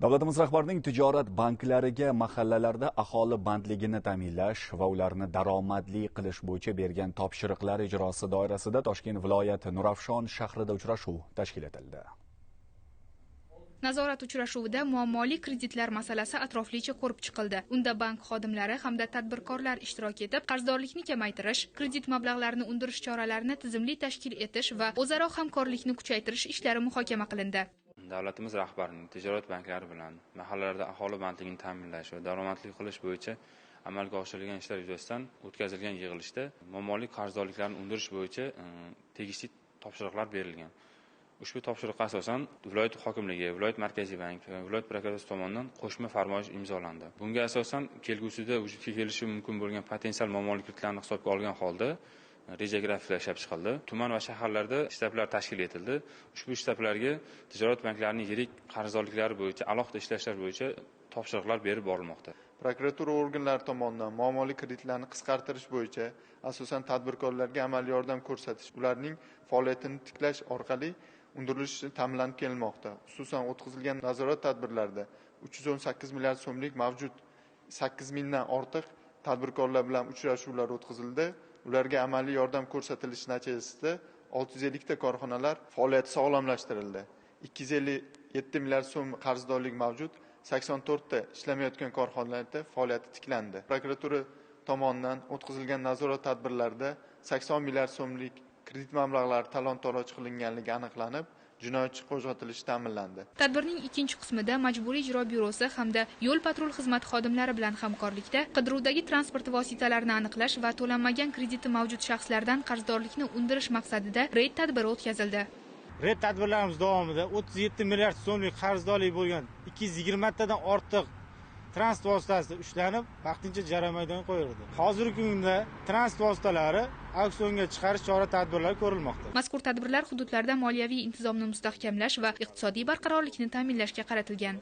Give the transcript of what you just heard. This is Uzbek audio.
Davlatimiz rahbarining tijorat banklariga mahallalarda aholi bandligini ta'minlash va ularni daromadli qilish bo'yicha bergan topshiriqlar ijrosi doirasida Toshkent viloyati Nurafshon shahrida uchrashuv tashkil etildi. Nazorat uchrashuvida muammoli kreditlar masalasi atroflicha ko'rib chiqildi. Unda bank xodimlari hamda tadbirkorlar ishtirok etib, qarzdorlikni kamaytirish, kredit mablag'larini undirish choralarini tizimli tashkil etish va o'zaro hamkorlikni kuchaytirish ishlari muhokama qilindi. Davlatimiz rahbarining tijorat banklari bilan mahallalarda aholi bandligini ta'minlash va daromadli qilish bo'yicha amalga oshirilgan ishlar yuzasidan o'tkazilgan yig'ilishda muammoli qarzdorliklarni undirish bo'yicha tegishli topshiriqlar berilgan. Ushbu topshiriqqa asosan viloyat hokimligi, viloyat markaziy bank va viloyat prokuraturasi tomonidan qo'shma farmoyish imzolandi. Bunga asosan kelgusida vujudga kelishi mumkin bo'lgan potensial muammoli kreditlarni hisobga olgan holda reja grafiklar ishlab chiqildi. Tuman va shaharlarda shtablar tashkil etildi. Ushbu shtablarga tijorat banklarining yirik qarzdorliklari bo'yicha alohida ishlashlar bo'yicha topshiriqlar berib borilmoqda. Prokuratura organlari tomonidan muammoli kreditlarni qisqartirish bo'yicha asosan tadbirkorlarga amaliy yordam ko'rsatish, ularning faoliyatini tiklash orqali undirilishi ta'minlanib kelmoqda. Xususan o'tkazilgan nazorat tadbirlarida 318 milliard so'mlik mavjud 8 mingdan ortiq tadbirkorlar bilan uchrashuvlar o'tkazildi. Ularga amaliy yordam ko'rsatilishi natijasida 650 ta korxonalar faoliyati sog'lomlashtirildi. 257 milliard so'm qarzdorlik mavjud, 84 ta ishlamayotgan korxonalarda faoliyati tiklandi. Prokuratura tomonidan o'tkazilgan nazorat tadbirlarida 80 milliard so'mlik kredit mablag'lari talon-toroj qilinganligi aniqlanib, jinoyatchi qo'zg'atilishi ta'minlandi. Tadbirning ikkinchi qismida Majburiy ijro byurosi hamda yo'l patrul xizmati xodimlari bilan hamkorlikda qidiruvdagi transport vositalarini aniqlash va to'lanmagan krediti mavjud shaxslardan qarzdorlikni undirish maqsadida reyd tadbiri o'tkazildi. Reyd tadbirlarimiz davomida 37 milliard so'mlik qarzdorlik bo'lgan 220 tadan ortiq transport vositasi ushlanib, vaqtincha jarima maydoniga qo'yildi. Hozirgi kunda transport vositalari auksionga chiqarish chora-tadbirlari ko'rilmoqda. Mazkur tadbirlar hududlarda moliyaviy intizomni mustahkamlash va iqtisodiy barqarorlikni ta'minlashga qaratilgan.